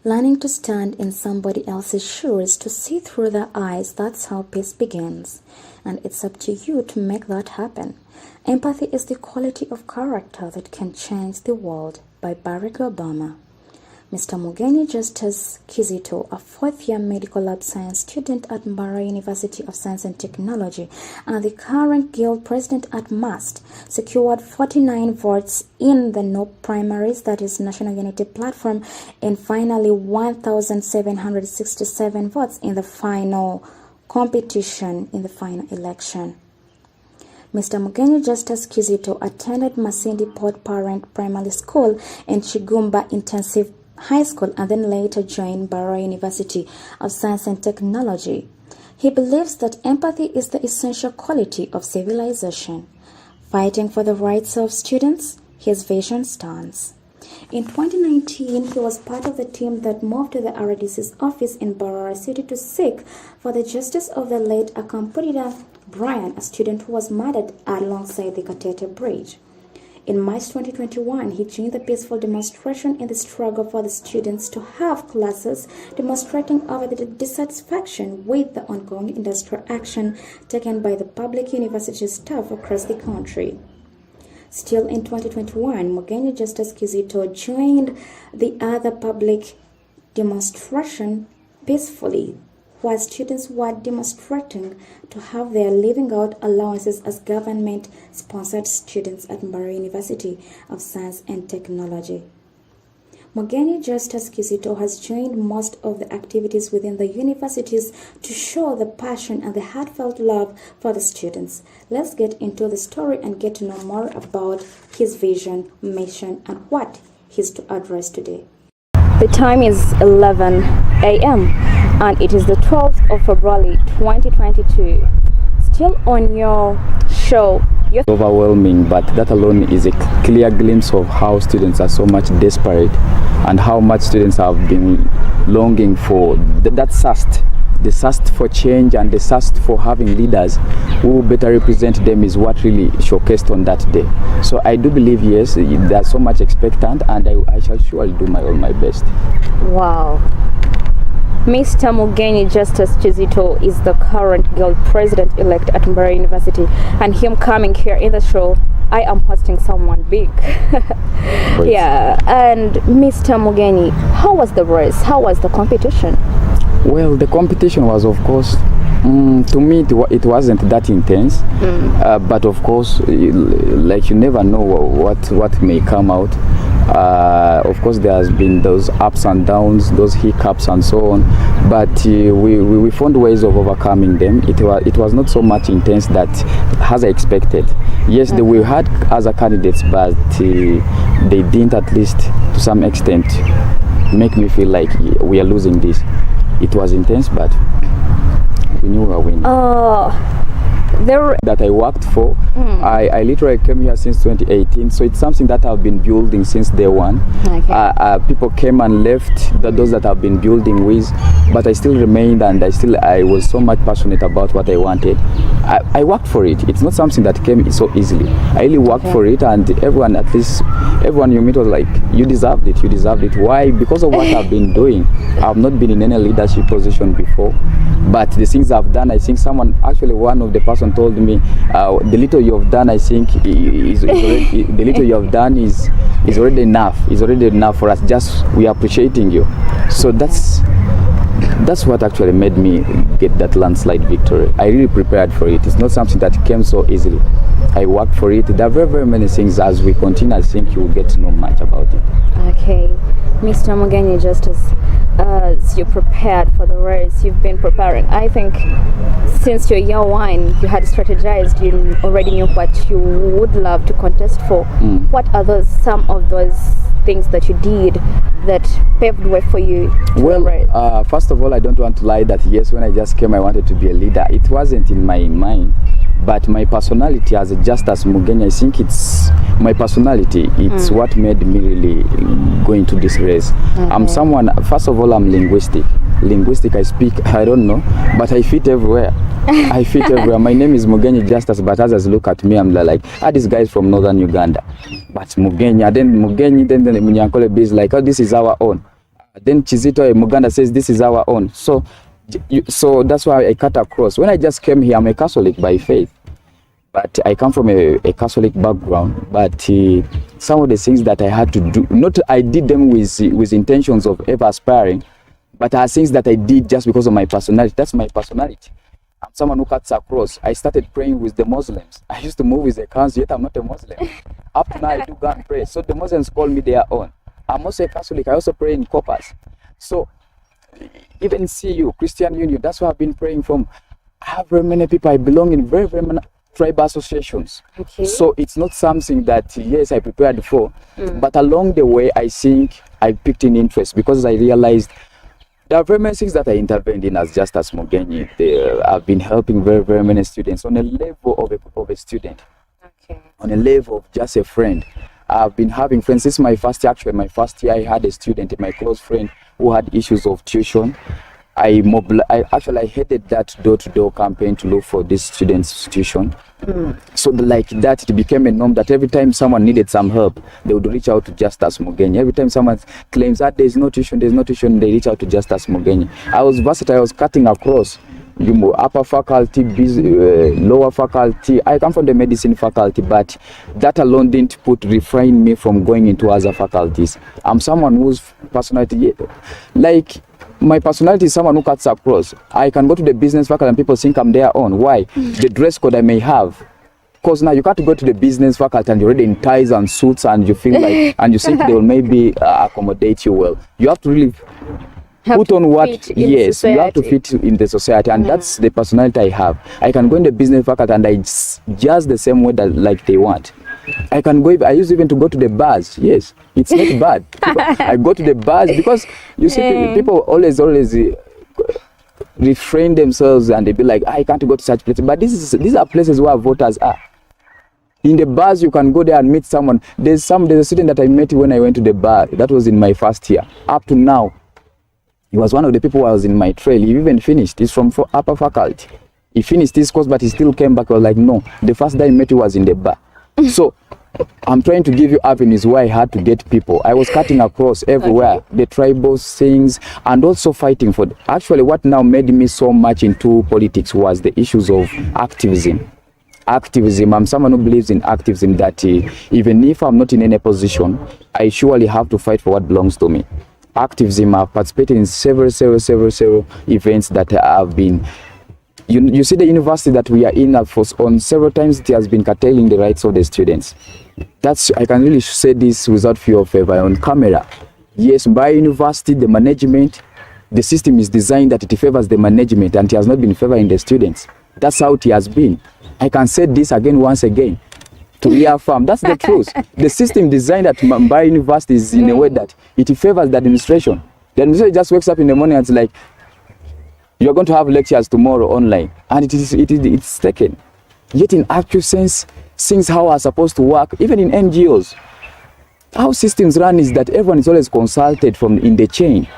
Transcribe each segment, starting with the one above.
Learning to stand in somebody else's shoes, to see through their eyes, that's how peace begins. And it's up to you to make that happen. Empathy is the quality of character that can change the world, by Barack Obama. Mr. Mugenyi Justus Kizito, a fourth-year medical lab science student at Mb'ra University of Science and Technology and the current guild president at MAST, secured 49 votes in the NOP primaries, that is National Unity Platform, and finally 1,767 votes in the final competition in the final election. Mr. Mugenyi Justus Kizito attended Masindi Port Parent Primary School and Chigumba Intensive High School and then later joined Mb'ra University of Science and Technology. He believes that empathy is the essential quality of civilization. Fighting for the rights of students, his vision stands. In 2019, he was part of the team that moved to the RDC's office in Mbarara City to seek for the justice of the late Akampurira Brian, a student who was murdered alongside the Katete Bridge. In March 2021, he joined the peaceful demonstration in the struggle for the students to have classes, demonstrating over the dissatisfaction with the ongoing industrial action taken by the public university staff across the country. Still in 2021, Mugenyi Justus Kizito joined the other public demonstration peacefully, while students were demonstrating to have their living out allowances as government-sponsored students at Mb'ra University of Science and Technology. Mugenyi Justus Kizito has joined most of the activities within the universities to show the passion and the heartfelt love for the students. Let's get into the story and get to know more about his vision, mission, and what he's to address today. The time is 11 a.m. and it is the 12th of February 2022. Still on your show. Overwhelming, but that alone is a clear glimpse of how students are so much desperate and how much students have been longing for that thirst. The thirst for change and the thirst for having leaders who better represent them is what really showcased on that day. So I do believe, yes, there's so much expectant, and I shall surely do my best. Wow. Mr. Mugenyi Justus Kizito is the current guild president-elect at Mb'ra University, and him coming here in the show, I am hosting someone big. Yeah, and Mr. Mugenyi, how was the race? How was the competition? Well, the competition was, of course, to me it wasn't that intense, but of course, like, you never know what may come out. Of course, there has been those ups and downs, those hiccups and so on, but we found ways of overcoming them. It was not so much intense that as I expected. Yes, we had other candidates, but they didn't, at least to some extent, make me feel like we are losing this. It was intense, but we knew we were winning. That I worked for. I literally came here since 2018, so it's something that I've been building since day one. Okay. People came and left, those that I've been building with, but I still remained, and I was so much passionate about what I wanted. I worked for it. It's not something that came so easily. I really worked for it, and everyone you meet was like, you deserved it, you deserved it. Why? Because of what I've been doing. I've not been in any leadership position before, but the things I've done, I think one of the person told me, the little you have done, I think is already, the little you have done is already enough. It's already enough for us. Just we are appreciating you. So that's what actually made me get that landslide victory. I really prepared for it. It's not something that came so easily. I worked for it. There are very, very many things. As we continue, I think you will get to know much about it. Okay, Mr. Mugenyi Justus, as you prepared for the race, you've been preparing. I think since your year one, you had strategized. You already knew what you would love to contest for. What are some of those things that you did that paved way for you? Well, first of all, I don't want to lie that yes, when I just came, I wanted to be a leader. It wasn't in my mind, but my personality as a Justus Mugenyi, I think it's my personality. It's what made me really go into this race. I'm someone, first of all, I'm linguistic. I speak, I don't know, but I fit everywhere. I fit everywhere. My name is Mugenyi Justus, but others look at me, I'm like, this guy is from northern Uganda. But Mugenyi, then the Munyankole is like, this is our own. Then Kizito Muganda says this is our own. So that's why I cut across. When I just came here, I'm a Catholic by faith, but I come from a Catholic background. But some of the things that I had to do, not I did them with intentions of ever aspiring, but are things that I did just because of my personality. That's my personality. I'm someone who cuts across. I started praying with the Muslims. I used to move with the council, yet I'm not a Muslim. Up to now, I do go and pray. So the Muslims call me their own. I'm also a Catholic. I also pray in corpus. So even CU, Christian Union, that's what I've been praying from. I have very many people. I belong in very, very many tribal associations. Okay. So it's not something that, yes, I prepared for. But along the way, I think I picked an interest because I realized there are very many things that I intervened in as Justus Mugenyi. I've been helping very, very many students on a level of a student, on a level of just a friend. I've been having friends. This is my first year. Actually, my first year, I had a student, my close friend, who had issues of tuition. I headed that door-to-door campaign to look for this student's tuition. So like that, it became a norm that every time someone needed some help, they would reach out to Justus Mugenyi. Every time someone claims that there's no tuition, they reach out to Justus Mugenyi. I was versatile. I was cutting across, upper faculty, lower faculty. I come from the medicine faculty, but that alone didn't refrain me from going into other faculties. I'm someone whose personality, like, my personality is someone who cuts across. I can go to the business faculty and people think I'm their own. Why? The dress code I may have. Because now you can't go to the business faculty and you're already in ties and suits and you feel like, and you think they will maybe accommodate you well. You have to really put on what, yes, you have to fit in the society, and that's the personality I have. I can go in the business faculty and I just the same way that like they want. I can go, I used even to go to the bars. Yes, it's not bad. I go to the bars because you see people always refrain themselves and they be like, I can't go to such places. But these are places where voters are. In the bars, you can go there and meet someone. There's a student that I met when I went to the bar. That was in my first year. Up to now, he was one of the people who was in my trail. He even finished. He's from upper faculty. He finished his course, but he still came back. I was like, no, the first day I met you was in the bar. So I'm trying to give you avenues where I had to get people. I was cutting across everywhere, the tribal things, and also fighting for. Actually, what now made me so much into politics was the issues of activism. I'm someone who believes in activism, that even if I'm not in any position, I surely have to fight for what belongs to me. Activism, I've participated in several events that have been. You see the university that we are in, on several times it has been curtailing the rights of the students. I can really say this without fear of favor on camera. Yes, by university, the management, the system is designed that it favors the management and it has not been favoring the students. That's how it has been. I can say this once again to reaffirm. That's the truth. The system designed at Mb'ra University is in a way that it favors the administration. The administration just wakes up in the morning and it's like, you're going to have lectures tomorrow online, and it's taken. Yet in actual sense, things how are supposed to work, even in NGOs. How systems run is that everyone is always consulted from in the chain.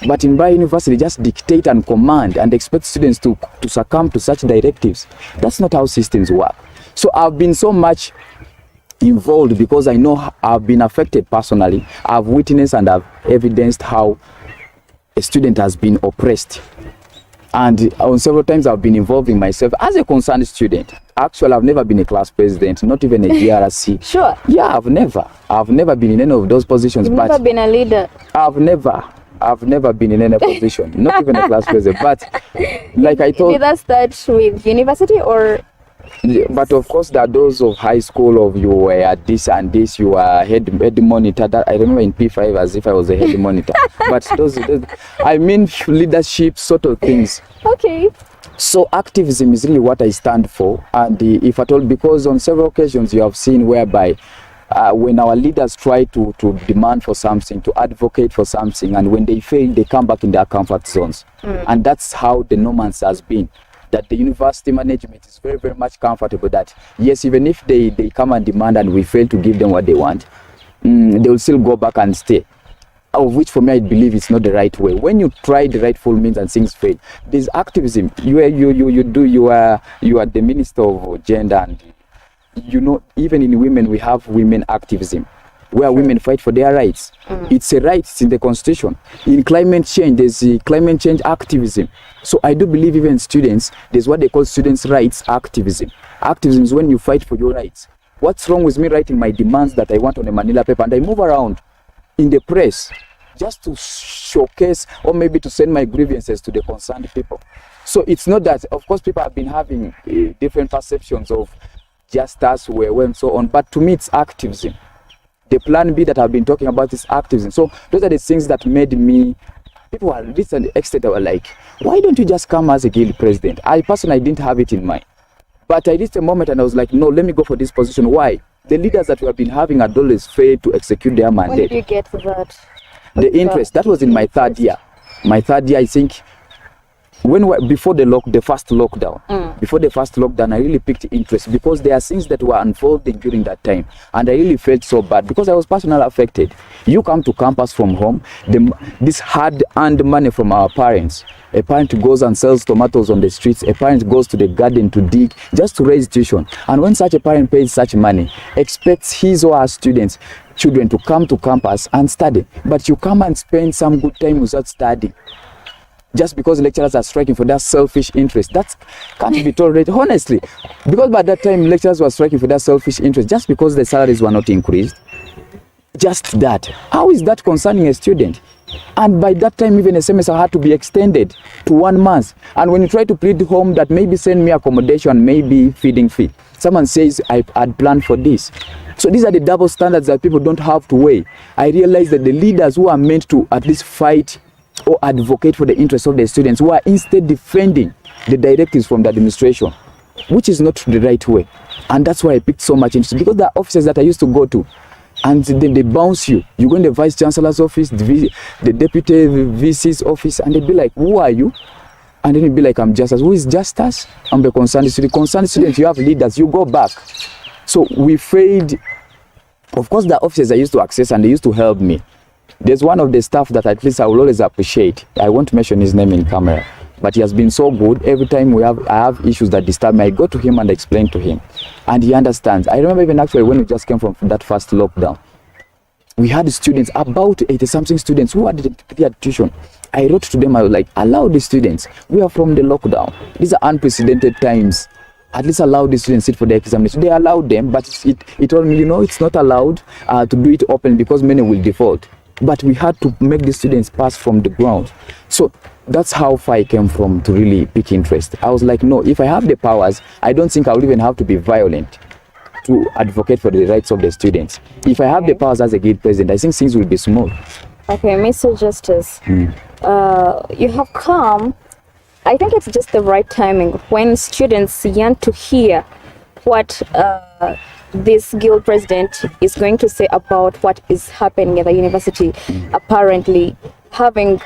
But in Mb'ra University, they just dictate and command and expect students to succumb to such directives. That's not how systems work. So I've been so much involved because I know I've been affected personally. I've witnessed and I've evidenced how a student has been oppressed. And on several times I've been involving myself as a concerned student. Actually, I've never been a class president, not even a GRC. Sure. Yeah, I've never been in any of those positions. You've never been a leader? I've never been in any position, not even a class president. But like I told, did that start with university or? But of course, there are those of high school of you were this and this, you are head monitor. That I remember in P5 as if I was a head monitor. But those, I mean leadership sort of things. Okay. So activism is really what I stand for. And if at all, because on several occasions you have seen whereby when our leaders try to demand for something, to advocate for something, and when they fail, they come back in their comfort zones. And that's how the norms has been. That the university management is very, very much comfortable that, yes, even if they come and demand and we fail to give them what they want, they will still go back and stay. Of which for me, I believe it's not the right way. When you try the rightful means and things fail, there's activism. You are the minister of gender, and even in women, we have women activism. where women fight for their rights. It's a right, it's in the constitution. In climate change, there's climate change activism. So I do believe even students, there's what they call students' rights activism. Activism is when you fight for your rights. What's wrong with me writing my demands that I want on a manila paper and I move around in the press just to showcase or maybe to send my grievances to the concerned people? So it's not that, of course, people have been having different perceptions of Justus, where and so on, but to me it's activism. The plan B that I've been talking about is activism. So those are the things that made me, people are this an extent that were like, why don't you just come as a guild president? I personally didn't have it in mind. But I reached a moment and I was like, no, let me go for this position. Why? The leaders that we have been having had always failed to execute their mandate. When did you get that? The interest, that was in my third year. My third year, I think, before the first lockdown. Before the first lockdown, I really picked interest because there are things that were unfolding during that time. And I really felt so bad because I was personally affected. You come to campus from home, this hard-earned money from our parents. A parent goes and sells tomatoes on the streets. A parent goes to the garden to dig just to raise tuition. And when such a parent pays such money, expects his or her children to come to campus and study. But you come and spend some good time without studying. Just because lecturers are striking for their selfish interest. That can't be tolerated, honestly. Because by that time, lecturers were striking for their selfish interest just because the salaries were not increased. Just that. How is that concerning a student? And by that time, even a semester had to be extended to 1 month. And when you try to plead home that maybe send me accommodation, maybe feeding fee, someone says, I'd planned for this. So these are the double standards that people don't have to weigh. I realize that the leaders who are meant to at least fight or advocate for the interests of the students who are instead defending the directives from the administration, which is not the right way. And that's why I picked so much interest, because there are offices that I used to go to and then they bounce you. You go in the vice chancellor's office, the deputy VC's office, and they'd be like, who are you? And then you'd be like, I'm Justus. Who is Justus? I'm the concerned student. Concerned student, you have leaders, you go back. So we failed. Of course, the offices I used to access and they used to help me. There's one of the staff that at least I will always appreciate. I won't mention his name in camera, but he has been so good. Every time I have issues that disturb me, I go to him and explain to him, and he understands. I remember even actually when we just came from that first lockdown, we had students, about 80-something students who had cleared tuition. I wrote to them, I was like, allow the students. We are from the lockdown. These are unprecedented times. At least allow the students sit for the examination. They allowed them, but it told me, it's not allowed to do it open because many will default. But we had to make the students pass from the ground. So that's how far I came from to really pick interest. I was like, no, if I have the powers, I don't think I would even have to be violent to advocate for the rights of the students. If I have the powers as a guild president, I think things will be smooth. Okay, Mr. Justus, you have come, I think it's just the right timing when students yearn to hear what this guild president is going to say about what is happening at the university. Apparently having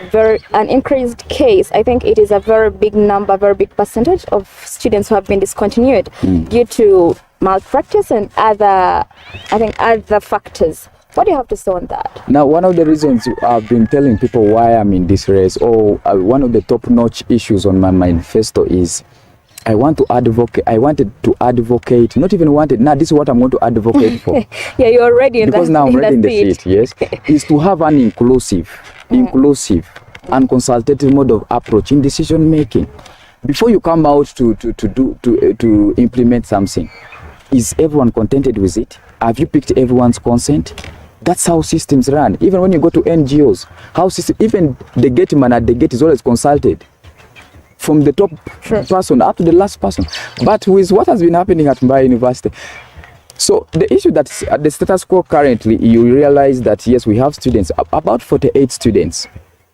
an increased case. I think it is a very big number, very big percentage of students who have been discontinued due to malpractice and other factors. What do you have to say on that? Now, one of the reasons I've been telling people why I'm in this race, or one of the top-notch issues on my manifesto is I wanted to advocate, not even wanted, now this is what I'm going to advocate for. Yeah, you're already in because now I'm already in the seat, yes, is to have an inclusive and consultative mode of approach in decision making. Before you come out to implement something, is everyone contented with it? Have you picked everyone's consent? That's how systems run. Even when you go to NGOs, even the gate man at the gate is always consulted, from the top person up to the last person. But with what has been happening at Mb'ra University, so the issue that the status quo currently, you realize that yes, we have students, about 48 students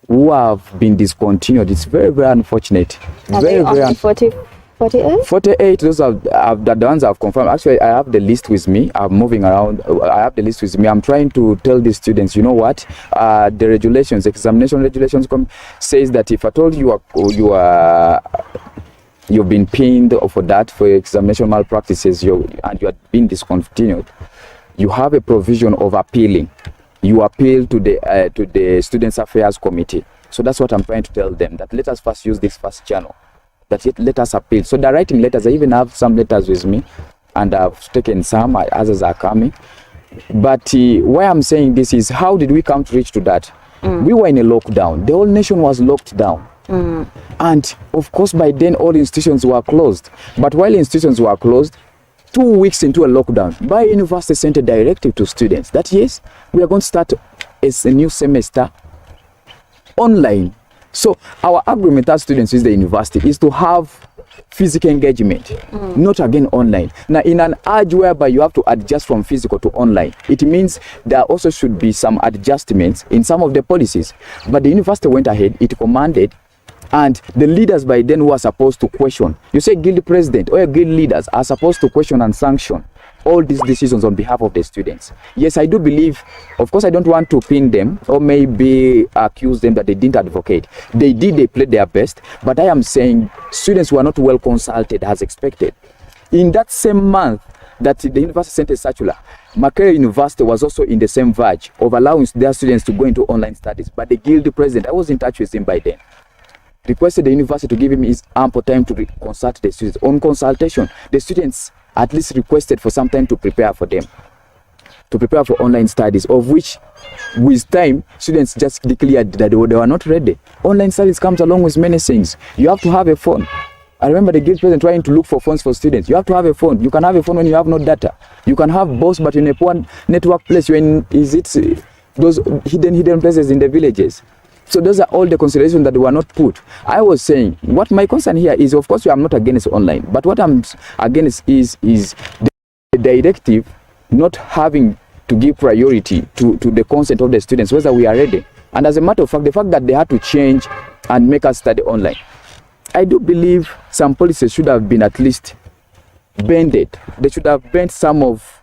who have been discontinued. It's very, very unfortunate. Are very, they very 48? 48, those are the ones I've confirmed. Actually, I have the list with me. I'm moving around. I have the list with me. I'm trying to tell the students, you know what? The regulations, examination regulations says that if at all you've been pinned for that, for examination malpractices, and you have been discontinued, you have a provision of appealing. You appeal to the Students' Affairs Committee. So that's what I'm trying to tell them, that let us first use this first channel. Let us appeal. So they're writing letters. I even have some letters with me, and I've taken some. Others are coming. But why I'm saying this is, how did we come to reach to that? We were in a lockdown. The whole nation was locked down. And of course, by then, all institutions were closed. But while institutions were closed, 2 weeks into a lockdown, my university sent a directive to students that yes, we are going to start a new semester online. So our agreement as students with the university is to have physical engagement, not again online. Now, in an urge whereby you have to adjust from physical to online, it means there also should be some adjustments in some of the policies. But the university went ahead, it commanded, and the leaders by then who are supposed to question, you say guild president or guild leaders are supposed to question and sanction all these decisions on behalf of the students. Yes, I do believe, of course I don't want to pin them or maybe accuse them that they didn't advocate. They did, they played their best, but I am saying students were not well consulted as expected. In that same month that the university sent a circular, Makerere University was also in the same verge of allowing their students to go into online studies, but the guild president, I was in touch with him by then, requested the university to give him his ample time to consult the students. On consultation, the students at least requested for some time to prepare for them, to prepare for online studies, of which with time, students just declared that they were not ready. Online studies comes along with many things. You have to have a phone. I remember the guild president trying to look for phones for students. You have to have a phone. You can have a phone when you have no data. You can have both, but in a poor network place, when is it those hidden places in the villages? So those are all the considerations that were not put. I was saying, what my concern here is, of course, I'm not against online, but what I'm against is the directive not having to give priority to the consent of the students, whether we are ready. And as a matter of fact, the fact that they had to change and make us study online, I do believe some policies should have been at least bended. They should have bent some of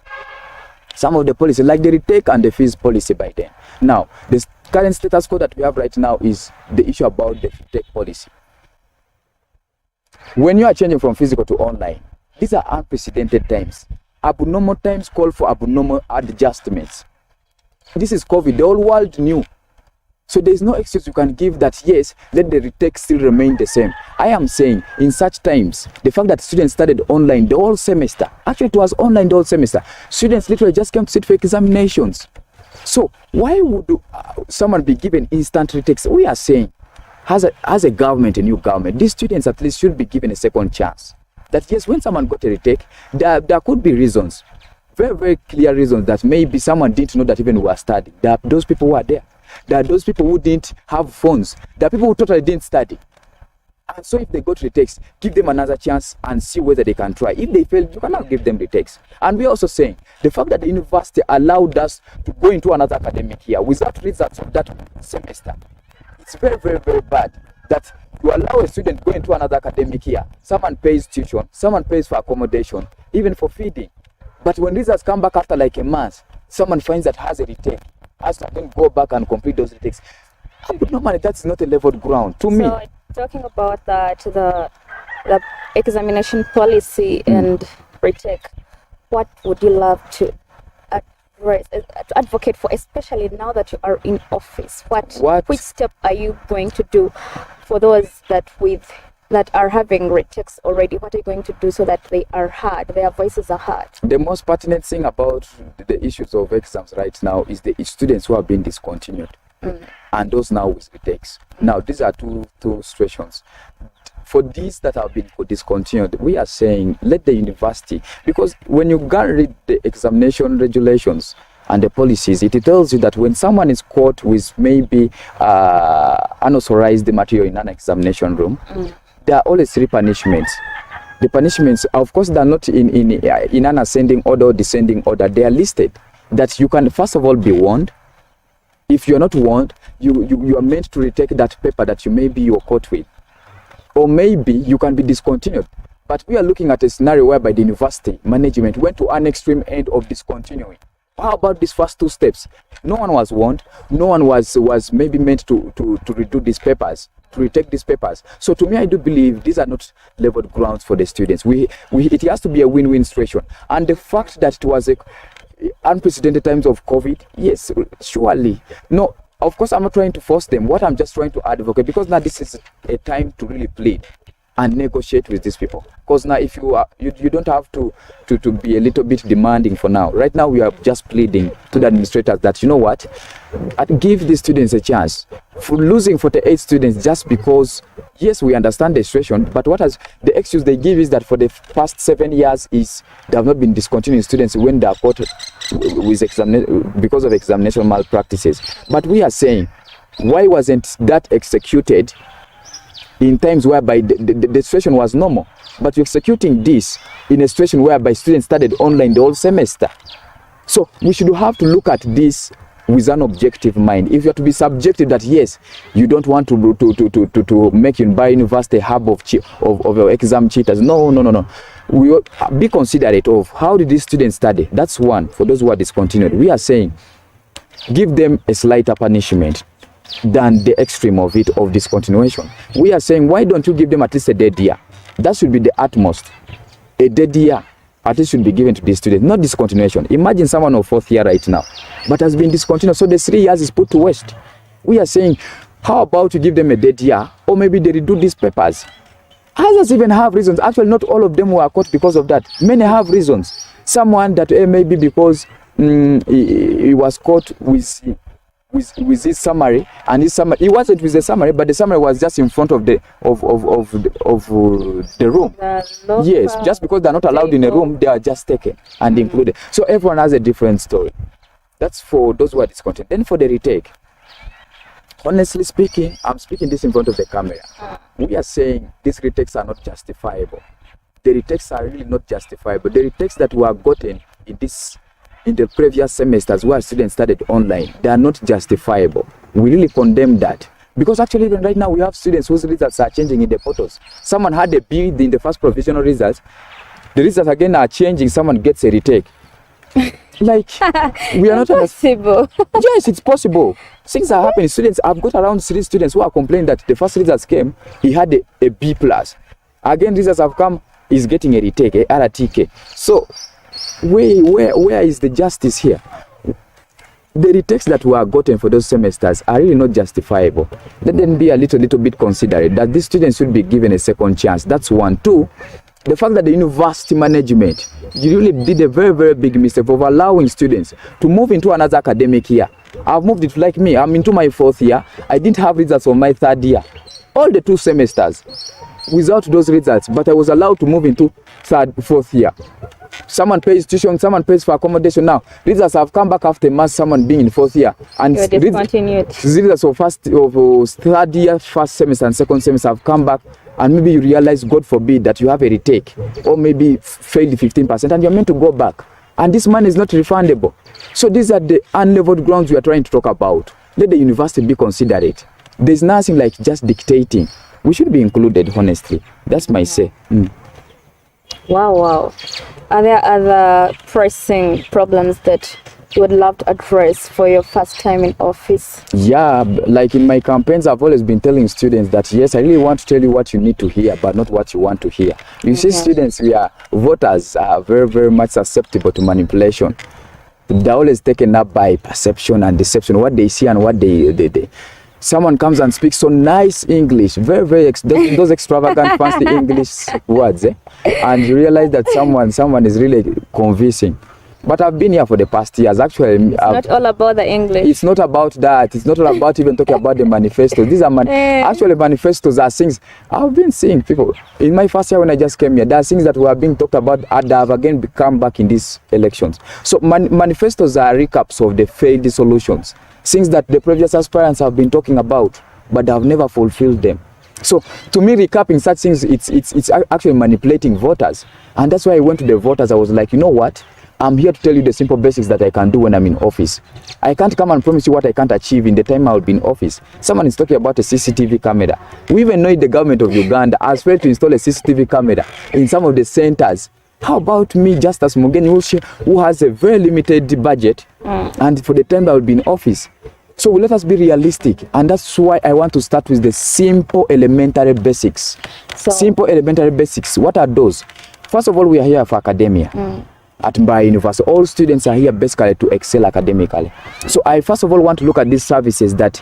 the policy, like the retake and the fees policy by then. Now, the current status quo that we have right now is the issue about the retake policy. When you are changing from physical to online, these are unprecedented times. Abnormal times call for abnormal adjustments. This is COVID, the whole world knew. So there is no excuse you can give that, yes, let the retake still remain the same. I am saying in such times, the fact that students studied online the whole semester, actually it was online the whole semester, students literally just came to sit for examinations. So why would someone be given instant retakes? We are saying, as a government, a new government, these students at least should be given a second chance. That yes, when someone got a retake, there could be reasons, very, very clear reasons that maybe someone didn't know that even we were studying. There are those people who are there. There are those people who didn't have phones. There are people who totally didn't study. And so if they got retakes, give them another chance and see whether they can try. If they fail, you cannot give them retakes. And we're also saying, the fact that the university allowed us to go into another academic year without results of that semester, it's very, very, very bad that you allow a student to go into another academic year. Someone pays tuition, someone pays for accommodation, even for feeding. But when results come back after like a month, someone finds that has a retake, has to then go back and complete those retakes. But normally that's not a leveled ground to me. So talking about that, the examination policy and retake, what would you love to advocate for, especially now that you are in office? Which step are you going to do for those that are having retakes already? What are you going to do so that they are heard, their voices are heard? The most pertinent thing about the issues of exams right now is the students who have been discontinued and those now with retakes. Now, these are two situations. For these that have been discontinued, we are saying let the university, because when you go and read the examination regulations and the policies, it tells you that when someone is caught with maybe unauthorized material in an examination room, there are always 3 punishments. The punishments, of course, they are not in an ascending order or descending order. They are listed that you can first of all be warned. If you are not warned, you are meant to retake that paper that you're caught with. Or maybe you can be discontinued. But we are looking at a scenario whereby the university management went to an extreme end of discontinuing. How about these first 2 steps? No one was warned. No one was maybe meant to redo these papers, to retake these papers. So to me, I do believe these are not leveled grounds for the students. It has to be a win-win situation. And the fact that it was unprecedented times of COVID, yes, surely. No, of course, I'm not trying to force them. What I'm just trying to advocate, because now this is a time to really plead. and negotiate with these people. Because now if you are, you don't have to be a little bit demanding for now. Right now we are just pleading to the administrators that, you know what, give the students a chance. For losing 48 students just because, yes, we understand the situation, but what has the excuse they give is that for the past 7 years is they have not been discontinuing students when they are caught with because of examination malpractices. But we are saying, why wasn't that executed in times whereby the situation was normal? But you're executing this in a situation whereby students started online the whole semester. So we should have to look at this with an objective mind. If you are to be subjective that yes, you don't want to make Mb'ra University a hub of exam cheaters. No. We will be considerate of how did these students study. That's one. For those who are discontinued, we are saying give them a slighter punishment than the extreme of it, of discontinuation. We are saying, why don't you give them at least a dead year? That should be the utmost. A dead year at least should be given to these students, not discontinuation. Imagine someone of 4th year right now, but has been discontinued, so the 3 years is put to waste. We are saying, how about you give them a dead year, or maybe they redo these papers. Others even have reasons. Actually, not all of them were caught because of that. Many have reasons. Someone that maybe because he was caught with his summary, and his summary, he wasn't with the summary, but the summary was just in front of the room. Yes, just because they're not allowed in a room, they are just taken and included. So everyone has a different story. That's for those who are discontinued. Then for the retake, honestly speaking, I'm speaking this in front of the camera. We are saying these retakes are not justifiable. The retakes are really not justifiable. The retakes that were gotten in the previous semesters where students studied online, they are not justifiable. We really condemn that. Because actually even right now we have students whose results are changing in the portals. Someone had a B in the first provisional results. The results again are changing, someone gets a retake. Like, we are not possible. Yes, it's possible. Things are happening. Students, I've got around 3 students who are complaining that the first results came, he had a B+. Again, results have come, he's getting a retake, a RTK. So, where is the justice here? The retakes that were gotten for those semesters are really not justifiable. Let them be a little bit considerate that these students should be given a second chance. That's one. Two, the fact that the university management, you really did a very big mistake of allowing students to move into another academic year. I've moved it like me. I'm into my 4th year. I didn't have results for my 3rd year. All the 2 semesters without those results, but I was allowed to move into 3rd, 4th year. Someone pays tuition, someone pays for accommodation. Now results have come back after a month, someone being in 4th year, and results of 3rd year, 1st semester and 2nd semester have come back, and maybe you realize, God forbid, that you have a retake or maybe failed 15% and you're meant to go back, and this money is not refundable. So these are the unleveled grounds we are trying to talk about. Let the university be considerate. There's nothing like just dictating. We should be included, honestly. That's my say. Wow. Are there other pressing problems that you would love to address for your first time in office? Yeah, like in my campaigns, I've always been telling students that, yes, I really want to tell you what you need to hear, but not what you want to hear. You see, students, voters are very much susceptible to manipulation. They're always taken up by perception and deception, what they see and what they someone comes and speaks so nice English, very those extravagant fancy English words, and you realize that someone is really convincing. But I've been here for the past years. Actually, it's not all about the English. It's not about that. It's not all about even talking about the manifestos. These are actually manifestos are things I've been seeing people in my first year when I just came here. There are things that were being talked about and have again come back in these elections. So manifestos are recaps of the failed solutions. Things that the previous aspirants have been talking about, but they have never fulfilled them. So to me, recapping such things, it's actually manipulating voters. And that's why I went to the voters. I was like, you know what? I'm here to tell you the simple basics that I can do when I'm in office. I can't come and promise you what I can't achieve in the time I'll be in office. Someone is talking about a CCTV camera. We even know the government of Uganda has failed to install a CCTV camera in some of the centers. How about me, Justus Mugenyi, who has a very limited budget, and for the time I will be in office? So let us be realistic, and that's why I want to start with the simple elementary basics. Simple elementary basics. What are those? First of all, we are here for academia. At Mb'ra University, all students are here basically to excel academically. So I first of all want to look at these services that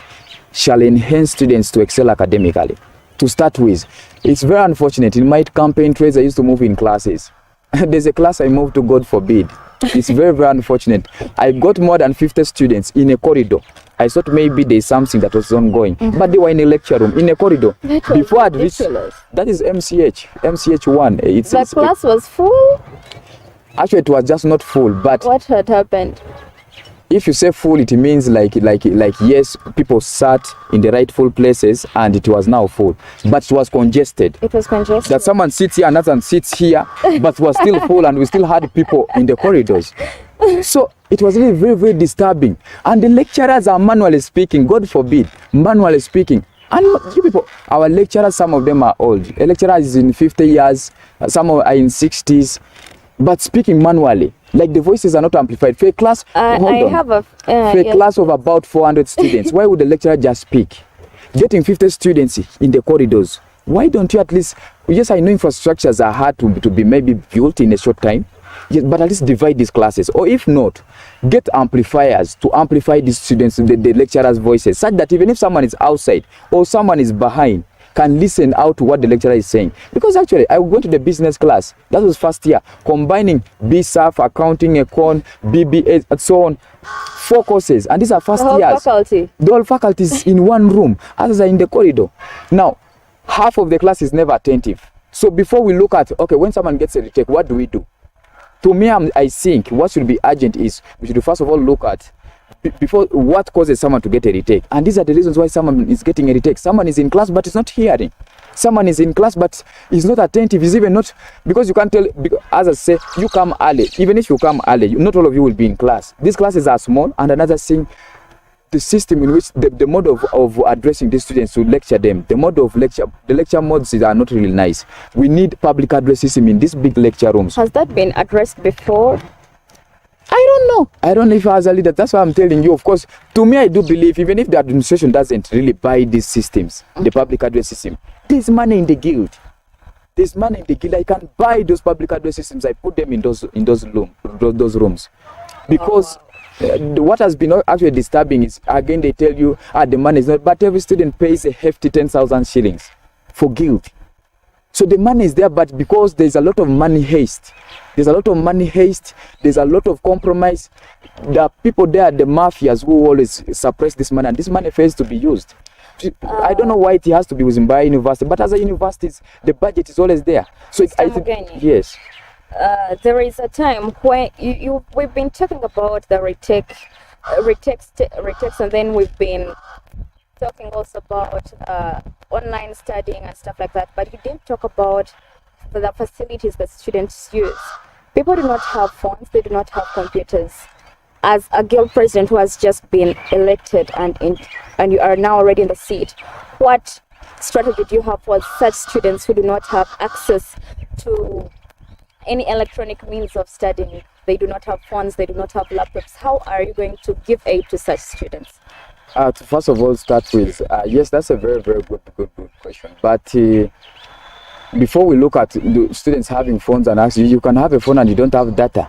shall enhance students to excel academically. to start with. It's very unfortunate. In my campaign trails, I used to move in classes. There's a class I moved to, God forbid. It's very, very unfortunate. I got more than 50 students in a corridor. I thought maybe there's something that was ongoing, but they were in a lecture room, in a corridor. Before I'd reached, that is MCH1. The class was full? Actually, it was just not full, but... What had happened? If you say full, it means like yes, people sat in the rightful places and it was now full, but it was congested. It was congested. That someone sits here, another sits here, but was still full, and we still had people in the corridors. So it was really very, very disturbing. And the lecturers are manually speaking, God forbid, manually speaking. And you people, our lecturers, some of them are old. A lecturer is in 50 years, some are in 60s, but speaking manually. Like the voices are not amplified. For a class, class of about 400 students, why would the lecturer just speak? Getting 50 students in the corridors, why don't you at least, yes, I know infrastructures are hard to be maybe built in a short time, yes, but at least divide these classes. Or if not, get amplifiers to amplify these students, the lecturers' voices, such that even if someone is outside or someone is behind, can listen out to what the lecturer is saying. Because actually, I went to the business class. That was first year, combining BSAF, accounting, econ, BBA, and so on. 4 courses, and these are first years. Faculty. The whole faculties in one room, others are in the corridor. Now, half of the class is never attentive. So before we look at, okay, when someone gets a retake, what do we do? To me, I think what should be urgent is we should first of all look at before what causes someone to get a retake, and these are the reasons why someone is getting a retake. Someone is in class but is not hearing. Someone is in class but is not attentive. Is even not, because you can't tell. Because, as I say, you come early. Even if you come early, not all of you will be in class. These classes are small, and another thing, the system in which the mode of addressing the students to lecture them, the lecture modes are not really nice. We need public address system in these big lecture rooms. Has that been addressed before? I don't know if as a leader, that's why I'm telling you. Of course, to me, I do believe, even if the administration doesn't really buy these systems, the public address system, there's money in the guild. There's money in the guild. I can buy those public address systems. I put them in those rooms. Because what has been actually disturbing is, again, they tell you, the money is not, but every student pays a hefty 10,000 shillings for guild. So the money is there, but because there's a lot of money haste, there's a lot of compromise. The people there, the mafias who always suppress this money, and this money fails to be used. I don't know why it has to be with Mb'ra University, but as a university, the budget is always there. So yes. There is a time when we've been talking about the retakes, and then we've been talking also about online studying and stuff like that, but you didn't talk about the facilities that students use. People do not have phones, they do not have computers. As a guild president who has just been elected and you are now already in the seat, what strategy do you have for such students who do not have access to any electronic means of studying? They do not have phones, they do not have laptops. How are you going to give aid to such students? To first of all start with, yes, that's a very, very good question. But before we look at the students having phones and access, you can have a phone and you don't have data.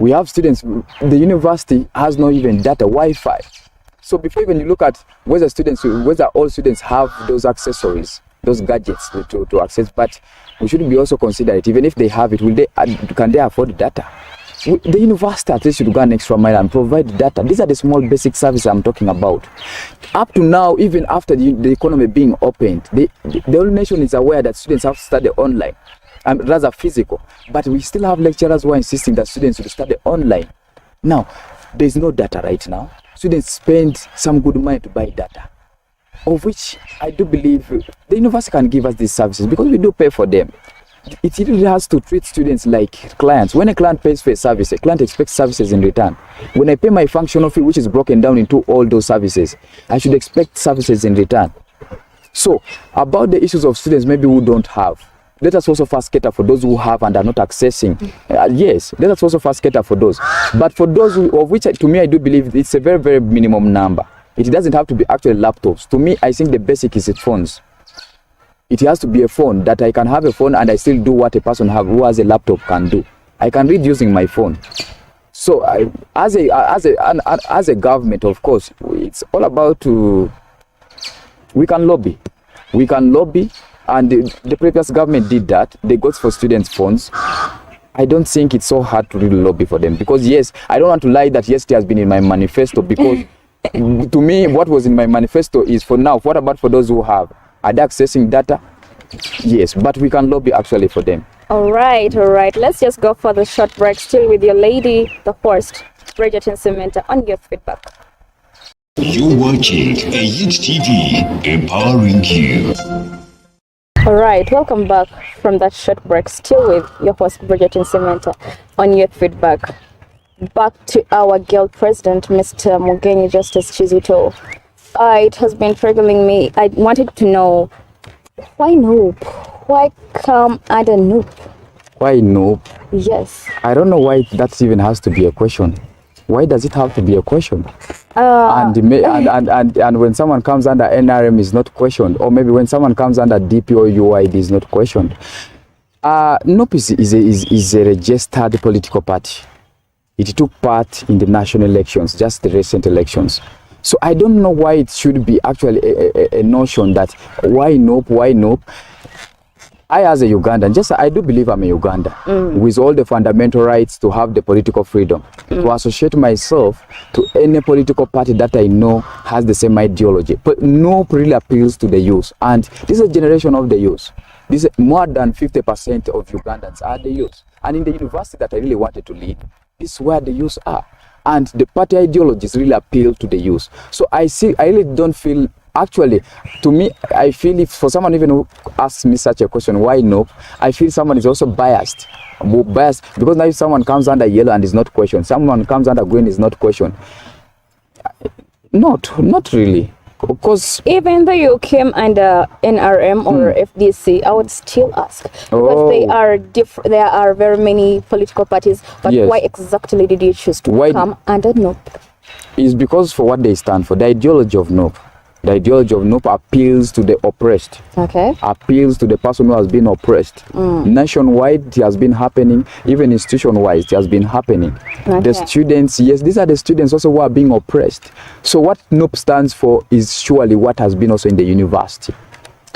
We have students, the university has not even data, Wi-Fi. So before even you look at whether all students have those accessories, those gadgets to access, but we should be also consider it. Even if they have it, can they afford data? The university at least should go an extra mile and provide data. These are the small basic services I'm talking about. Up to now, even after the economy being opened, the whole nation is aware that students have to study online, rather physical. But we still have lecturers who are insisting that students should study online. Now, there is no data right now. Students spend some good money to buy data, of which I do believe the university can give us these services because we do pay for them. It really has to treat students like clients. When a client pays for a service, a client expects services in return. When I pay my functional fee, which is broken down into all those services, I should expect services in return. So, about the issues of students maybe who don't have, let us also first cater for those who have and are not accessing. Yes, let us also first cater for those. But for those of which, to me, I do believe it's a very, very minimum number. It doesn't have to be actually laptops. To me, I think the basic is phones. It has to be a phone that I can have a phone and I still do what a person who has a laptop can do. I can read using my phone. So as a government, of course, it's all about we can lobby. We can lobby, and the previous government did that. They got for students' funds. I don't think it's so hard to really lobby for them, because yes, I don't want to lie that yes, it has been in my manifesto, because to me, what was in my manifesto is for now. What about for those who have? Are they accessing data? Yes, but we can lobby actually for them. All right. Let's just go for the short break. Still with your lady, the host, Bridget Cementa, on Youth Feedback. You're watching H.E TV, empowering you. All right, welcome back from that short break. Still with your host, Bridget Cementa, on Youth Feedback. Back to our girl president, Mr. Mugenyi Justus Kizito. It has been troubling me. I wanted to know, why NOOP? Why come under NOOP? Why NOOP? Yes. I don't know why that even has to be a question. Why does it have to be a question? And when someone comes under NRM is not questioned, or maybe when someone comes under DP or UID is not questioned. NOOP is a registered political party. It took part in the national elections, just the recent elections. So I don't know why it should be actually a notion that why NOOP. I, as a Ugandan, I do believe I'm a Ugandan with all the fundamental rights to have the political freedom, to associate myself to any political party that I know has the same ideology. But NOOP really appeals to the youth, and this is a generation of the youth. This is more than 50% of Ugandans are the youth. And in the university that I really wanted to lead, this is where the youth are. And the party ideologies really appeal to the youth. So I really don't feel, actually, to me, I feel if for someone even who asks me such a question, why NOOP, I feel someone is also biased. Because now if someone comes under yellow and is not questioned, someone comes under green is not questioned. Not really. Of course, even though you came under NRM or FDC, I would still ask, because they are different. There are very many political parties, but yes. Why exactly did you choose to come under NOOP? It's because for what they stand for. The ideology of NOOP. The ideology of NOOP appeals to the oppressed. Okay. Appeals to the person who has been oppressed. Nationwide, it has been happening. Even institution-wise, it has been happening. Okay. The students, yes, these are the students also who are being oppressed. So what NOOP stands for is surely what has been also in the university.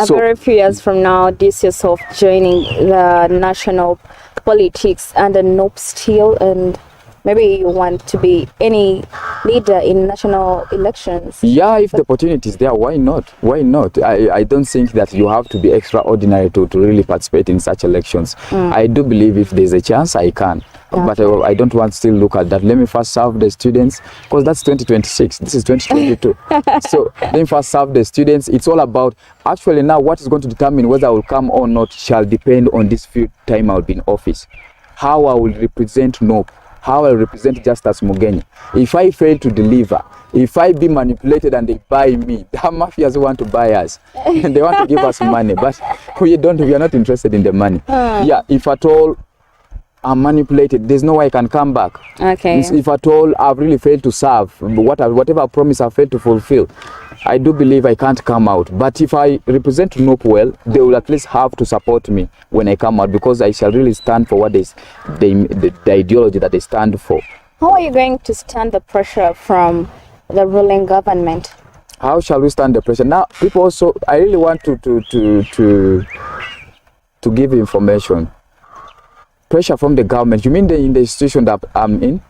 Very few years from now, this yourself joining the national politics under NOOP still, and maybe you want to be any leader in national elections. Yeah, if the opportunity is there, why not? Why not? I don't think that you have to be extraordinary to really participate in such elections. I do believe if there's a chance, I can. Okay. But I don't want to still look at that. Let me first serve the students, because that's 2026. This is 2022. So let me first serve the students. It's all about, actually now what is going to determine whether I will come or not shall depend on this few time I will be in office. How I will represent NOOP. How I represent Justus Mugenyi. If I fail to deliver, if I be manipulated and they buy me, the mafias want to buy us. And they want to give us money, but we are not interested in the money. Yeah, if at all I'm manipulated, there's no way I can come back. Okay. If at all I've really failed to serve, whatever promise I failed to fulfill, I do believe I can't come out. But if I represent NOOP well, they will at least have to support me when I come out, because I shall really stand for what is the ideology that they stand for. How are you going to stand the pressure from the ruling government? How shall we stand the pressure? Now, people also, I really want to give information. Pressure from the government. You mean in the institution that I'm in?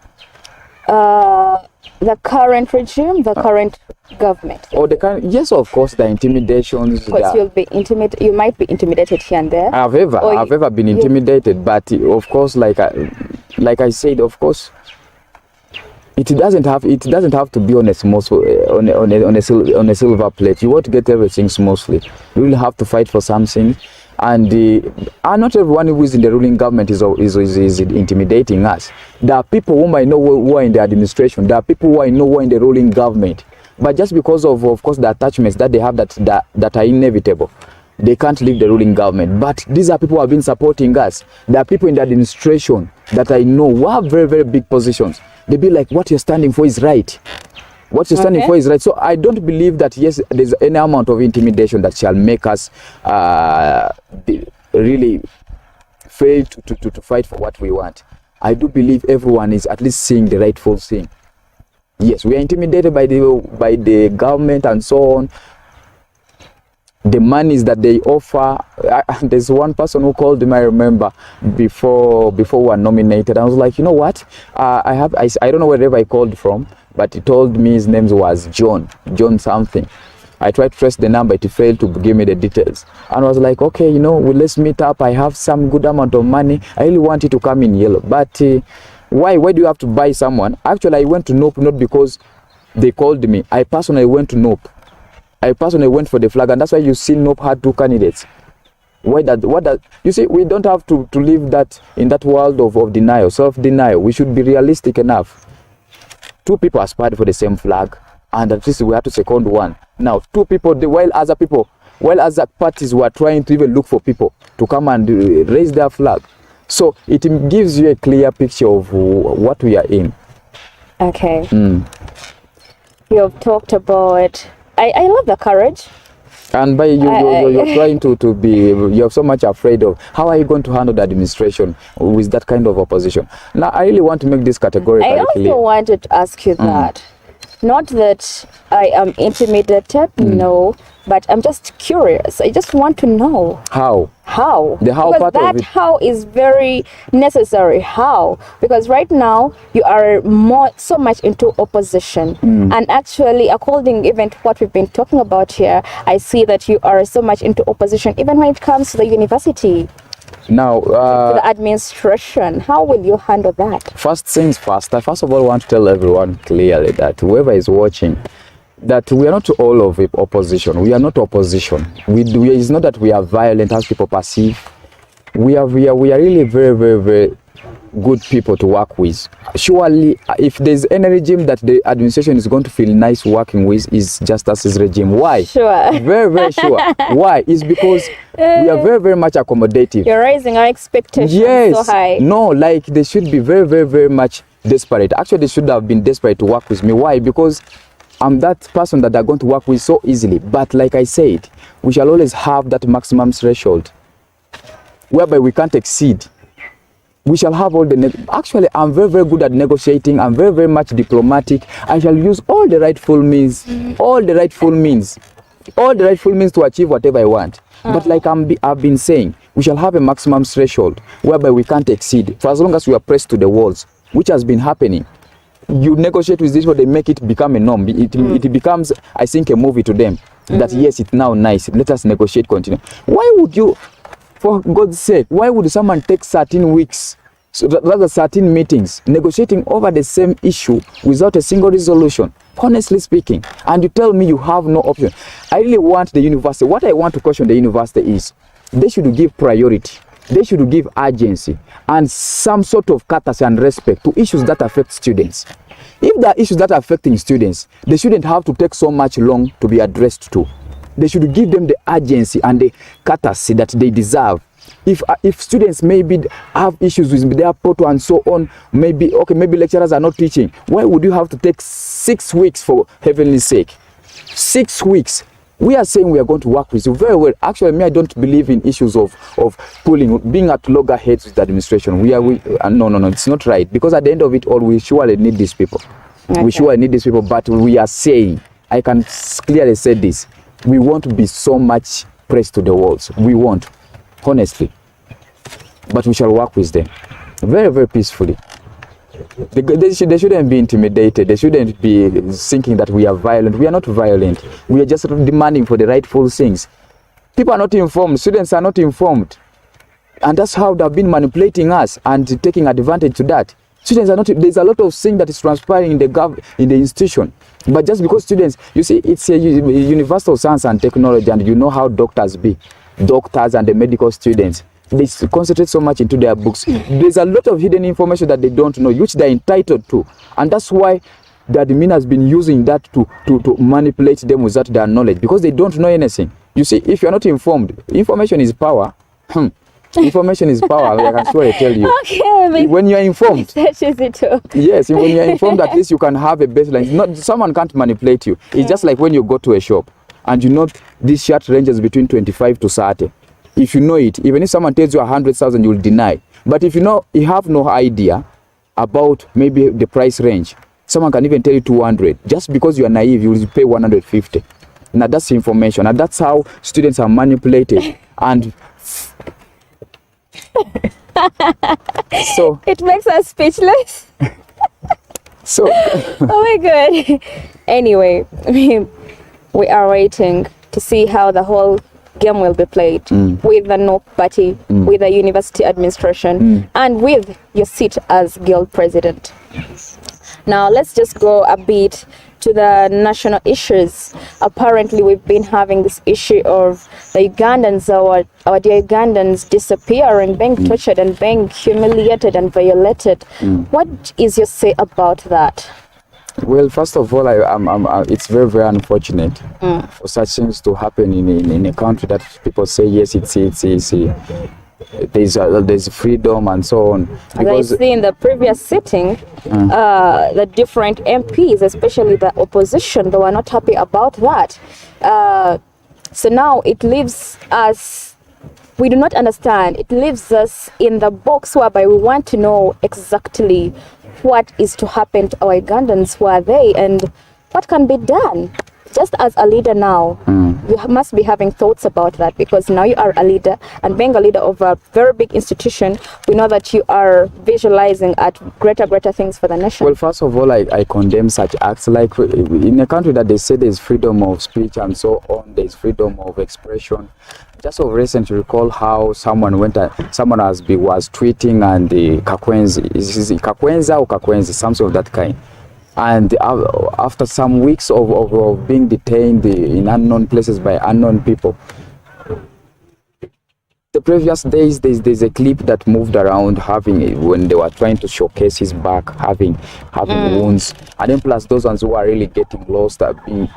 The current regime, the current government. Oh, the current, yes, of course, the intimidations. Because you'll be you might be intimidated here and there. I've ever been intimidated, but of course, like I said, of course, it doesn't have to be on a small on a silver plate. You won't get everything smoothly. You really have to fight for something. And not everyone who is in the ruling government is intimidating us. There are people whom I know who are in the administration. There are people who I know who are in the ruling government. But just because of course, the attachments that they have that are inevitable, they can't leave the ruling government. But these are people who have been supporting us. There are people in the administration that I know who have very, very big positions. They be like, what you're standing for is right. What you're standing for is right. So I don't believe that, yes, there's any amount of intimidation that shall make us really fail to fight for what we want. I do believe everyone is at least seeing the rightful thing. Yes, we are intimidated by the government and so on. the monies that they offer. There's one person who called me, I remember, before we were nominated. I was like, you know what? I don't know wherever I called from, but he told me his name was John something. I tried to trace the number, it failed to give me the details. And I was like, okay, well, let's meet up. I have some good amount of money. I really want you to come in yellow. But why do you have to buy someone? Actually, I went to NOPE not because they called me. I personally went to NOPE. I personally went for the flag, and that's why you see NOPE had 2 candidates. You see, we don't have to live that in that world of denial, self-denial. We should be realistic enough. 2 people aspired for the same flag, and at least we had to second one. Now, 2 people, while other parties were trying to even look for people to come and raise their flag. So it gives you a clear picture of what we are in. Okay. You have talked about, I love the courage. And by you're trying to be, you're so much afraid of how are you going to handle the administration with that kind of opposition. Now, I really want to make this categorically clear. I also wanted to ask you that. Not that I am intimidated, no, but I'm just curious. I just want to know. How? The how because part that of it. how is very necessary. How? Because right now you are so much into opposition. And actually, according even to what we've been talking about here, I see that you are so much into opposition, even when it comes to the university. Now, to the administration, how will you handle that? First things first, I first of all want to tell everyone clearly that whoever is watching, that we are not all of opposition. We are not opposition. It's not that we are violent as people perceive. We are really very, very, very good people to work with. Surely, if there's any regime that the administration is going to feel nice working with, is Justus's regime. Why? Sure. Very, very sure. Why? It's because we are very, very much accommodative. You're raising our expectations so high. No, like they should be very, very, very much desperate. Actually, they should have been desperate to work with me. Why? Because I'm that person that they're going to work with so easily. But like I said, we shall always have that maximum threshold whereby we can't exceed. We shall have all the... Actually, I'm very, very good at negotiating. I'm very, very much diplomatic. I shall use all the rightful means, all the rightful means to achieve whatever I want. But like I've been saying, we shall have a maximum threshold whereby we can't exceed for as long as we are pressed to the walls, which has been happening. You negotiate with this, but they make it become a norm. It becomes, I think, a movie to them. That yes, it's now nice. Let us negotiate, continue. Why would you, for God's sake, why would someone take 13 weeks, so rather 13 meetings, negotiating over the same issue without a single resolution? Honestly speaking, and you tell me you have no option. I really want the university. What I want to caution the university is they should give priority. They should give urgency and some sort of courtesy and respect to issues that affect students. If there are issues that are affecting students, they shouldn't have to take so much long to be addressed to. They should give them the urgency and the courtesy that they deserve. If students maybe have issues with their portal and so on, maybe lecturers are not teaching, why would you have to take 6 weeks for heavenly sake? 6 weeks. We are saying we are going to work with you very well. Actually, me, I don't believe in issues of being at loggerheads with the administration. No, it's not right. Because at the end of it all, we surely need these people. Okay. We surely need these people, but we are saying, I can clearly say this, we won't be so much pressed to the walls. We won't, honestly. But we shall work with them very, very peacefully. They shouldn't be intimidated. They shouldn't be thinking that we are violent. We are not violent. We are just demanding for the rightful things. People are not informed. Students are not informed. And that's how they've been manipulating us and taking advantage to that. Students are not... There's a lot of things that is transpiring in the institution. But just because students... You see, it's a University of Science and Technology, and you know how doctors be. Doctors and the medical students. They concentrate so much into their books. There's a lot of hidden information that they don't know, which they're entitled to. And that's why the admin has been using that to manipulate them without their knowledge, because they don't know anything. You see, if you're not informed, information is power. Information is power, I can surely tell you. Okay, when you're informed. That is it too. Yes, when you're informed, at least you can have a baseline. Someone can't manipulate you. It's just like when you go to a shop and you know this shirt ranges between 25 to 30. If you know it, even if someone tells you 100,000, you will deny. But if you have no idea about maybe the price range, someone can even tell you 200. Just because you are naive, you will pay 150. Now that's information, and that's how students are manipulated. And so it makes us speechless. So oh my god. Anyway, we are waiting to see how the whole game will be played with the no party, with the university administration, and with your seat as guild president. Now let's just go a bit to the national issues. Apparently we've been having this issue of the Ugandans, our dear Ugandans, disappearing, being tortured and being humiliated and violated. What is your say about that? Well, first of all, it's very, very unfortunate for such things to happen in a country that people say, yes, there's freedom and so on. Because I see in the previous sitting, the different MPs, especially the opposition, they were not happy about that. So now it leaves us, we do not understand, it leaves us in the box whereby we want to know exactly what is to happen to our Ugandans, who are they, and what can be done. Just as a leader now, you must be having thoughts about that, because now you are a leader, and being a leader of a very big institution, we know that you are visualizing at greater things for the nation. Well, first of all, I condemn such acts. Like in a country that they say there's freedom of speech and so on, there's freedom of expression. Just of recent, recall how someone was tweeting, and the Kakwenzi, is it Kakwenza or Kakwenzi, something of that kind. And after some weeks of being detained in unknown places by unknown people, the previous days there's a clip that moved around when they were trying to showcase his back, having wounds, and then plus those ones who are really getting lost are being.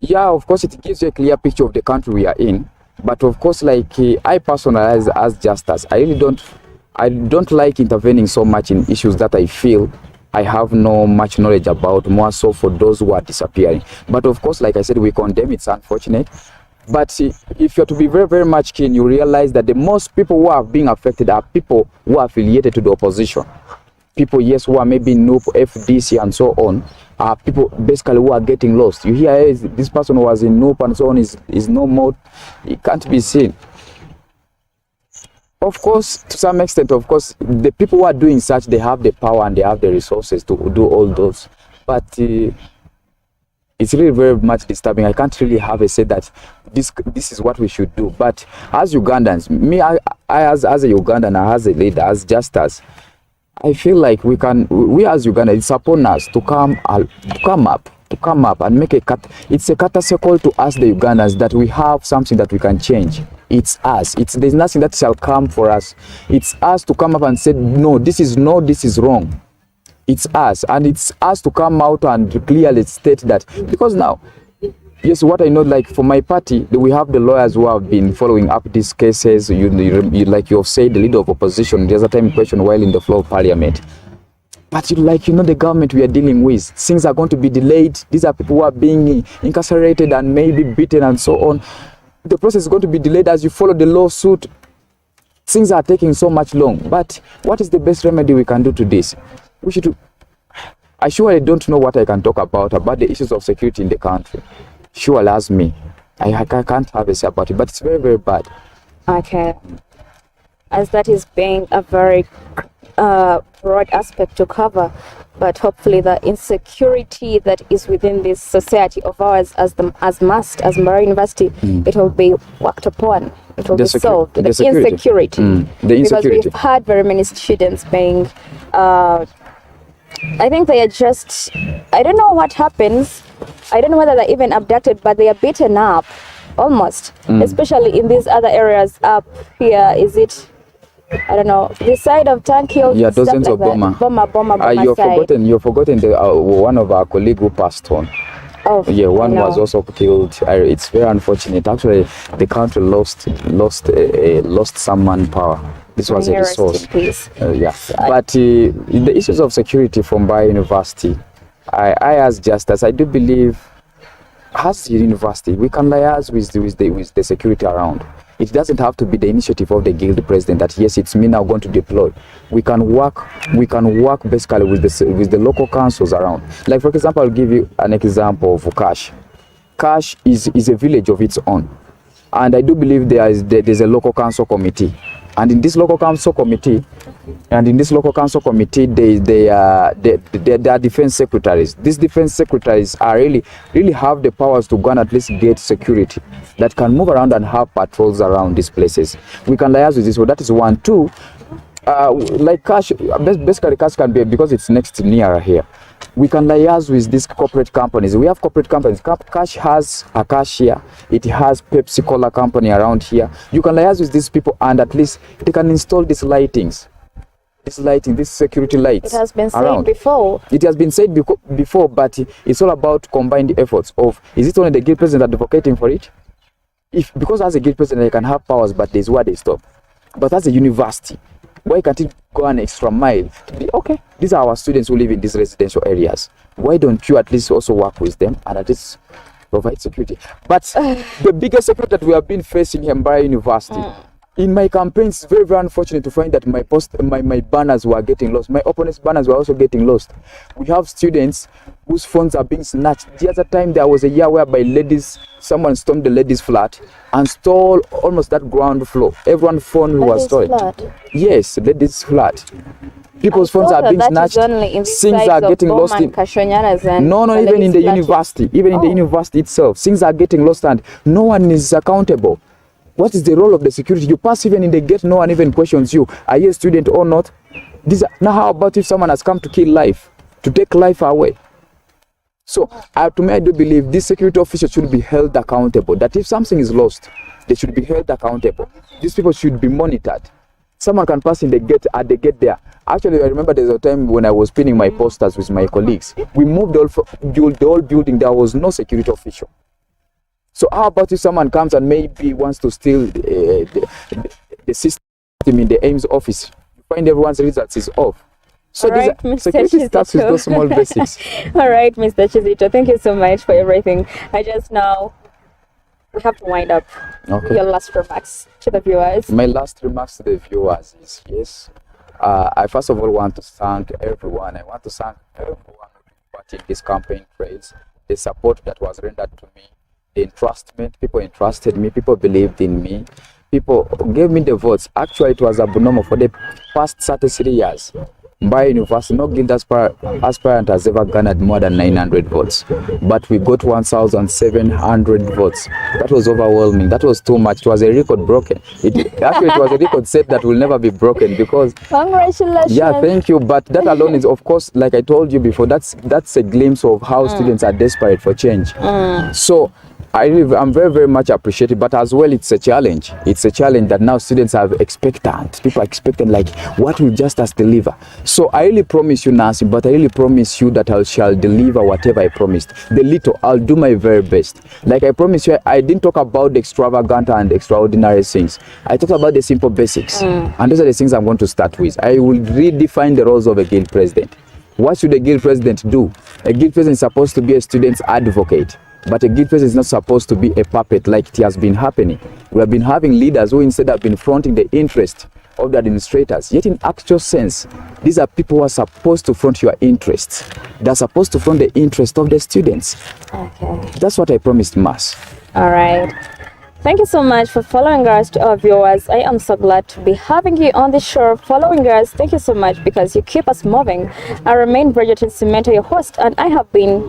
Yeah, of course, it gives you a clear picture of the country we are in. But of course, like I personally, as Justus, I don't like intervening so much in issues that I feel I have no much knowledge about, more so for those who are disappearing. But of course, like I said, we condemn it. It's unfortunate. But if you're to be very, very much keen, you realize that the most people who are being affected are people who are affiliated to the opposition. People, yes, who are maybe NUP, FDC, and so on, are people basically who are getting lost. You hear, hey, this person was in NUP and so on is no more, it can't be seen. Of course, to some extent, of course, the people who are doing such, they have the power and they have the resources to do all those. But it's really very much disturbing. I can't really have a say that this is what we should do. But as Ugandans, me, I as a Ugandan, as a leader, as Justus, I feel like we as Uganda, it's upon us to come up and make it's a courtesy call to us, the Ugandans, that we have something that we can change. It's us. There's nothing that shall come for us. It's us to come up and say, no, this is wrong. It's us, and it's us to come out and clearly state that, because now, yes, what I know, like for my party, we have the lawyers who have been following up these cases. You like you have said, the leader of opposition, there's a time question while in the floor of parliament. But the government we are dealing with, things are going to be delayed. These are people who are being incarcerated and maybe beaten and so on. The process is going to be delayed as you follow the lawsuit. Things are taking so much long. But what is the best remedy we can do to this? We should. I surely don't know what I can talk about the issues of security in the country. Surely, as me, I can't have a say about it. But it's very, very bad. Okay. As that is being a very broad aspect to cover, but hopefully the insecurity that is within this society of ours as Mb'ra University, it will be worked upon. It will be solved. The insecurity. Because we've had very many students being, I think they are just, I don't know what happens. I don't know whether they're even abducted, but they are beaten up almost, especially in these other areas up here. Is it, I don't know, the side of Tankhill? Yeah, dozens of Boma. You've forgotten one of our colleagues who passed on. Oh, yeah, one was also killed. It's very unfortunate. Actually, the country lost some manpower. This was a resource. But the issues of security from Mb'ra University, I as Justus, I do believe, as a university, we can liaise with the security around. It doesn't have to be the initiative of the guild president that, yes, it's me now going to deploy. We can work basically with the local councils around. Like, for example, I'll give you an example of Ukash. Cash is a village of its own. And I do believe there's a local council committee. And in this local council committee, there are defense secretaries. These defense secretaries are really have the powers to go and at least get security that can move around and have patrols around these places. We can liaise with this. So that is one. Two, like cash, basically cash can be, because it's near here. We can liaise with these corporate companies. We have corporate companies. Cash has a cashier. It has Pepsi Cola company around here. You can liaise with these people and at least they can install these lightings. These security lights. It has been said around. before. It has been said before, but it's all about combined efforts of, is it only the guild president advocating for it? Because as a guild president, they can have powers, but there's where they stop. But as a university, why can't it go an extra mile to be, okay, these are our students who live in these residential areas. Why don't you at least also work with them and at least provide security? But the biggest security that we have been facing here in Mb'ra University, in my campaigns, it's very, very unfortunate to find that my banners were getting lost. My opponents' banners were also getting lost. We have students whose phones are being snatched. The other time, there was a year whereby someone stormed the ladies' flat and stole almost that ground floor. Everyone's phone was stolen. Yes, ladies' flat. People's phones are being snatched. Things are getting lost. No, even in the university. Even in the university itself, things are getting lost and no one is accountable. What is the role of the security? You pass even in the gate, no one even questions you. Are you a student or not? Now how about if someone has come to kill life, to take life away? So to me, I do believe these security officers should be held accountable. That if something is lost, they should be held accountable. These people should be monitored. Someone can pass in the gate, at the gate there. Actually, I remember there's a time when I was pinning my posters with my colleagues. We moved the whole building. There was no security official. So how about if someone comes and maybe wants to steal the system in the AIMS office? You find everyone's results is off. So right, security starts with those small basics. All right, Mr. Kizito, thank you so much for everything. We have to wind up. Okay. Your last remarks to the viewers. My last remarks to the viewers is yes. I first of all want to thank everyone. I want to thank everyone who participated in this campaign trails, the support that was rendered to me. The entrustment, people entrusted me, people believed in me, people gave me the votes. Actually, it was abnormal for the past 33 years. Mb'ra University, no guild aspirant has ever garnered more than 900 votes. But we got 1,700 votes. That was overwhelming. That was too much. It was a record broken. It was a record set that will never be broken because... Congratulations. Yeah, thank you. But that alone is, of course, like I told you before, that's a glimpse of how students are desperate for change. So I'm very, very much appreciative, but as well, it's a challenge. It's a challenge that now students are expectant. People are expectant, like, what will Justus deliver? So I really promise you, Nancy, but I really promise you that I shall deliver whatever I promised. The little, I'll do my very best. Like I promise you, I didn't talk about the extravagant and extraordinary things. I talked about the simple basics. And those are the things I'm going to start with. I will redefine the roles of a guild president. What should a guild president do? A guild president is supposed to be a student's advocate. But a guild president is not supposed to be a puppet like it has been happening. We have been having leaders who instead have been fronting the interest of the administrators. Yet in actual sense, these are people who are supposed to front your interests. They're supposed to front the interest of the students. Okay. That's what I promised Mass. All right. Thank you so much for following us, to our viewers. I am so glad to be having you on the show, following us. Thank you so much because you keep us moving. I remain Bridget Cimento, your host, and I have been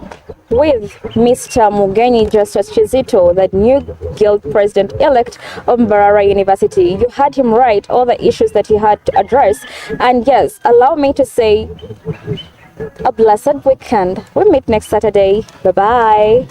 with Mr. Mugenyi Justus Kizito, the new guild president-elect of Mbarara University. You heard him right, all the issues that he had to address. And yes, allow me to say a blessed weekend. We meet next Saturday. Bye-bye.